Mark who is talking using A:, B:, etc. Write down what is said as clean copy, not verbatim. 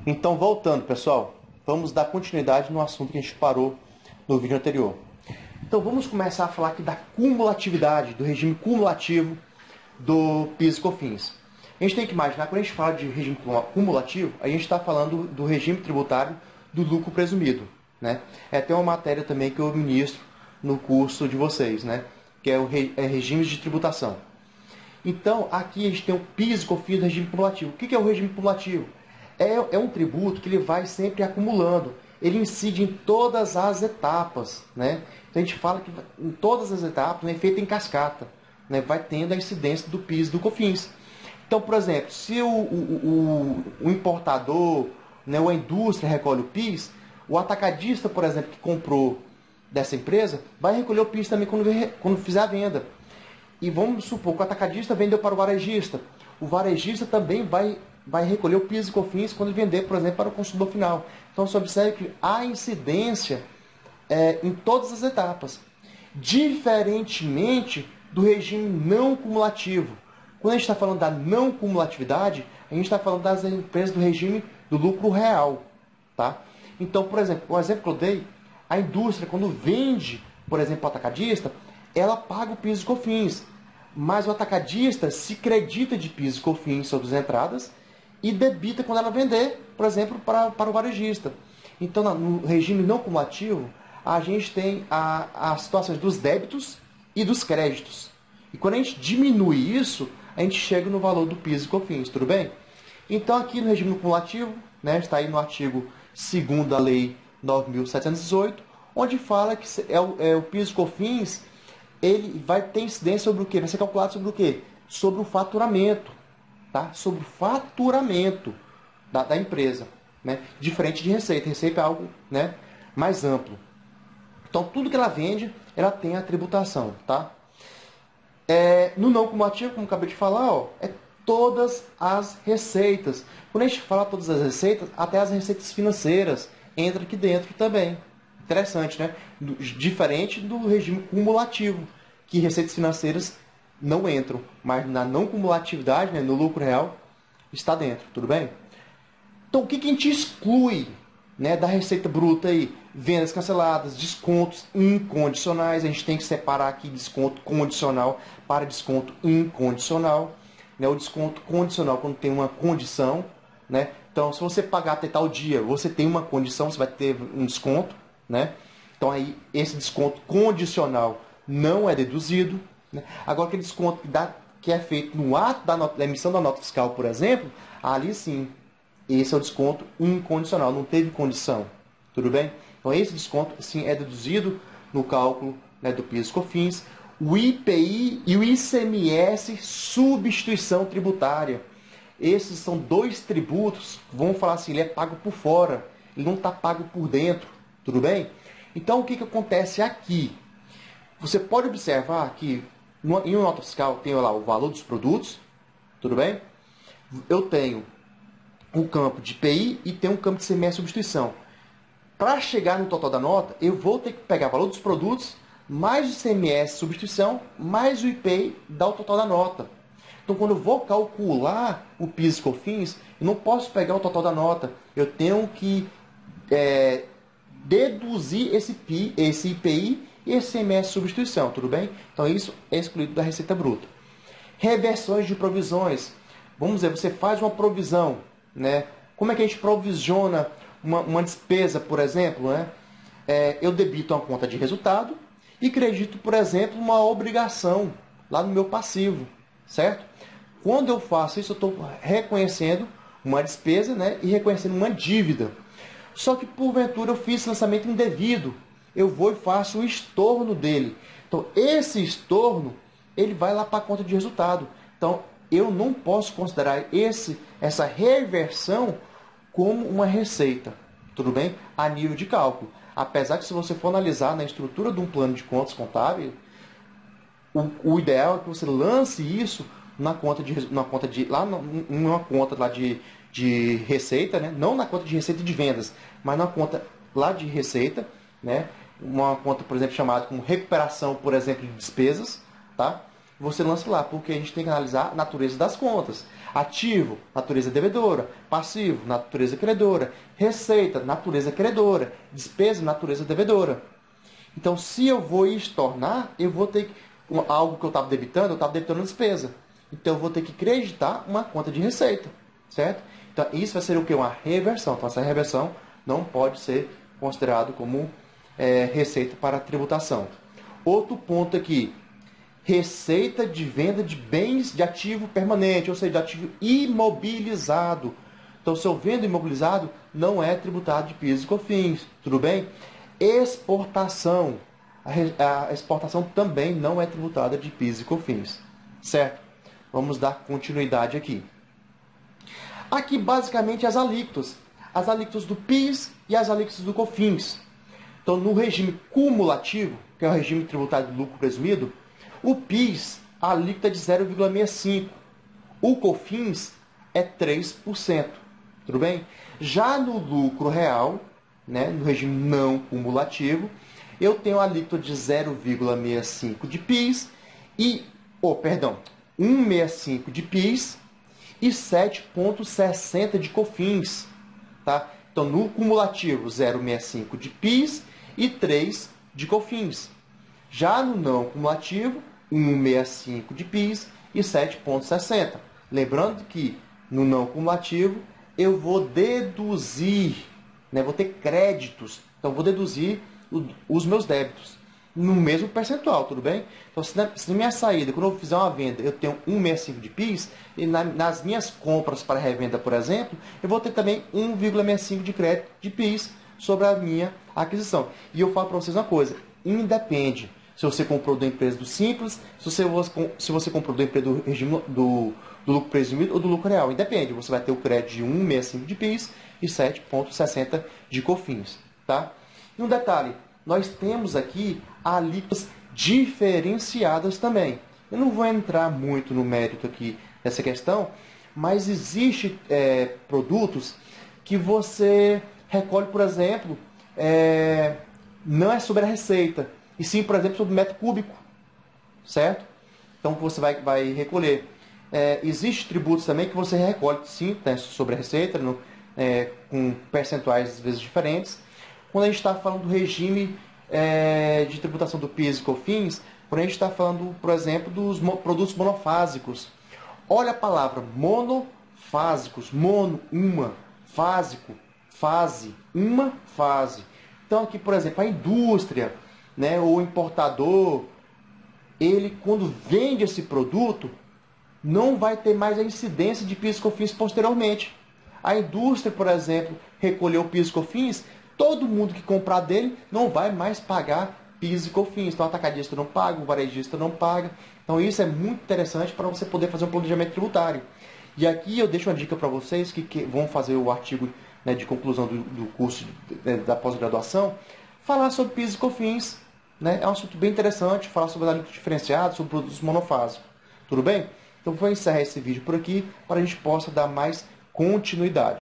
A: Então, voltando, pessoal, vamos dar continuidade no assunto que a gente parou no vídeo anterior. Então, vamos começar a falar aqui da cumulatividade, do regime cumulativo do PIS e COFINS. A gente tem que imaginar, quando a gente fala de regime cumulativo, a gente está falando do regime tributário do lucro presumido, né? É até uma matéria também que eu ministro no curso de vocês, né? Que é o regimes de tributação. Então, aqui a gente tem o PIS e COFINS do regime cumulativo. O que é o regime cumulativo? É um tributo que ele vai sempre acumulando. Ele incide em todas as etapas, né? Então a gente fala que em todas as etapas, né, feito em cascata, né, vai tendo a incidência do PIS e do COFINS. Então, por exemplo, se o importador, né, ou a indústria recolhe o PIS, o atacadista, por exemplo, que comprou dessa empresa, vai recolher o PIS também quando fizer a venda. E vamos supor que o atacadista vendeu para o varejista. O varejista também vai recolher o PIS e COFINS quando vender, por exemplo, para o consumidor final. Então, você observa que há incidência em todas as etapas, diferentemente do regime não cumulativo. Quando a gente está falando da não cumulatividade, a gente está falando das empresas do regime do lucro real. Tá? Então, por exemplo, o exemplo que eu dei, a indústria, quando vende, por exemplo, para o atacadista, ela paga o PIS e COFINS, mas o atacadista se credita de PIS e COFINS sobre as entradas e debita quando ela vender, por exemplo, para o varejista. Então, no regime não cumulativo, a gente tem as situações dos débitos e dos créditos. E quando a gente diminui isso, a gente chega no valor do PIS e COFINS, tudo bem? Então, aqui no regime não cumulativo, né, está aí no artigo 2º da Lei 9.718, onde fala que o PIS e COFINS ele vai ter incidência sobre o quê? Vai ser calculado sobre o quê? Sobre o faturamento. Tá? Sobre o faturamento da empresa, né? Diferente de receita. Receita é algo, né, mais amplo. Então, tudo que ela vende, ela tem a tributação. Tá? No não cumulativo, como acabei de falar, ó, é todas as receitas. Quando a gente fala todas as receitas, até as receitas financeiras entram aqui dentro também. Interessante, né? Diferente do regime cumulativo, que receitas financeiras não entram, mas na não cumulatividade, né, no lucro real, está dentro, tudo bem? Então, o que a gente exclui, né, da receita bruta aí? Vendas canceladas, descontos incondicionais, a gente tem que separar aqui desconto condicional para desconto incondicional, né? O desconto condicional quando tem uma condição, né? Então, se você pagar até tal dia, você tem uma condição, você vai ter um desconto, né? Então, aí, esse desconto condicional não é deduzido. Né? Agora, aquele desconto que é feito no ato da emissão da nota fiscal, por exemplo, ali sim, esse é o desconto incondicional, não teve condição. Tudo bem? Então, esse desconto sim é deduzido no cálculo, né, do PIS e COFINS. O IPI e o ICMS, substituição tributária. Esses são dois tributos, vamos falar assim, ele é pago por fora, ele não está pago por dentro. Tudo bem? Então, o que acontece aqui? Você pode observar que em uma nota fiscal tem lá o valor dos produtos, tudo bem? Eu tenho um campo de IPI e tenho um campo de ICMS substituição. Para chegar no total da nota, eu vou ter que pegar o valor dos produtos, mais o ICMS substituição, mais o IPI, dar o total da nota. Então, quando eu vou calcular o PIS e COFINS, eu não posso pegar o total da nota. Eu tenho que deduzir esse IPI e esse ICMS substituição, tudo bem? Então, isso é excluído da receita bruta. Reversões de provisões. Vamos dizer, você faz uma provisão, né? Como é que a gente provisiona uma despesa, por exemplo, né? Eu debito uma conta de resultado e credito, por exemplo, uma obrigação lá no meu passivo, certo? Quando eu faço isso, eu estou reconhecendo uma despesa, né? E reconhecendo uma dívida. Só que, porventura, eu fiz lançamento indevido. Eu vou e faço o estorno dele. Então, esse estorno, ele vai lá para a conta de resultado. Então, eu não posso considerar essa reversão como uma receita. Tudo bem? A nível de cálculo. Apesar que, se você for analisar na estrutura de um plano de contas contábil, o ideal é que você lance isso numa conta lá de receita, né? Não na conta de receita de vendas, mas na conta lá de receita, né? Uma conta, por exemplo, chamada como recuperação, por exemplo, de despesas, tá? você lança lá, porque a gente tem que analisar a natureza das contas. Ativo, natureza devedora. Passivo, natureza credora. Receita, natureza credora. Despesa, natureza devedora. Então, se eu vou estornar, eu vou ter algo que eu estava debitando uma despesa. Então, eu vou ter que creditar uma conta de receita, certo? Então, isso vai ser o quê? Uma reversão. Então, essa reversão não pode ser considerado como receita para tributação. Outro ponto aqui, receita de venda de bens de ativo permanente, ou seja, de ativo imobilizado. Então, se eu vendo imobilizado, não é tributado de PIS e COFINS, tudo bem? Exportação. A exportação também não é tributada de PIS e COFINS, certo? Vamos dar continuidade aqui. Aqui, basicamente, as alíquotas do PIS e as alíquotas do COFINS. Então, no regime cumulativo, que é o regime tributário do lucro presumido, o PIS, a alíquota é de 0,65%. O COFINS é 3%. Tudo bem? Já no lucro real, né, no regime não cumulativo, eu tenho a alíquota de 0,65% de PIS e, 1,65% de PIS e 7,60% de COFINS. Tá? Então, no cumulativo, 0,65% de PIS e 3% de COFINS. Já no não cumulativo, 1,65% de PIS e 7,60%. Lembrando que no não cumulativo eu vou deduzir, né, vou ter créditos, então vou deduzir os meus débitos no mesmo percentual, tudo bem? Então, se na minha saída, quando eu fizer uma venda, eu tenho 1,65% de PIS, e nas minhas compras para revenda, por exemplo, eu vou ter também 1,65% de crédito de PIS sobre a minha aquisição. E eu falo para vocês uma coisa, independe se você comprou da empresa do Simples, se você comprou da empresa do regime do lucro presumido ou do lucro real. Independe, você vai ter o crédito de 1,65% de PIS e 7,60% de COFINS. Tá? E um detalhe, nós temos aqui alíquotas diferenciadas também. Eu não vou entrar muito no mérito aqui dessa questão, mas existe produtos que você recolhe, por exemplo, não é sobre a receita, e sim, por exemplo, sobre o metro cúbico, certo? Então, você vai recolher. Existem tributos também que você recolhe, sim, né, sobre a receita, com percentuais, às vezes, diferentes. Quando a gente está falando do regime de tributação do PIS e COFINS, quando a gente está falando, por exemplo, dos produtos monofásicos. Olha a palavra monofásicos, mono, uma, fásico, fase, uma fase. Então aqui, por exemplo, a indústria, né, ou o importador, ele quando vende esse produto, não vai ter mais a incidência de PIS e COFINS posteriormente. A indústria, por exemplo, recolheu o PIS e COFINS, todo mundo que comprar dele não vai mais pagar PIS e COFINS. Então, o atacadista não paga, o varejista não paga. Então, isso é muito interessante para você poder fazer um planejamento tributário. E aqui eu deixo uma dica para vocês que vão fazer o artigo, né, de conclusão do curso da pós-graduação, falar sobre PIS e COFINS. Né? É um assunto bem interessante, falar sobre alíquotas diferenciadas, sobre produtos monofásicos. Tudo bem? Então, vou encerrar esse vídeo por aqui para a gente possa dar mais continuidade.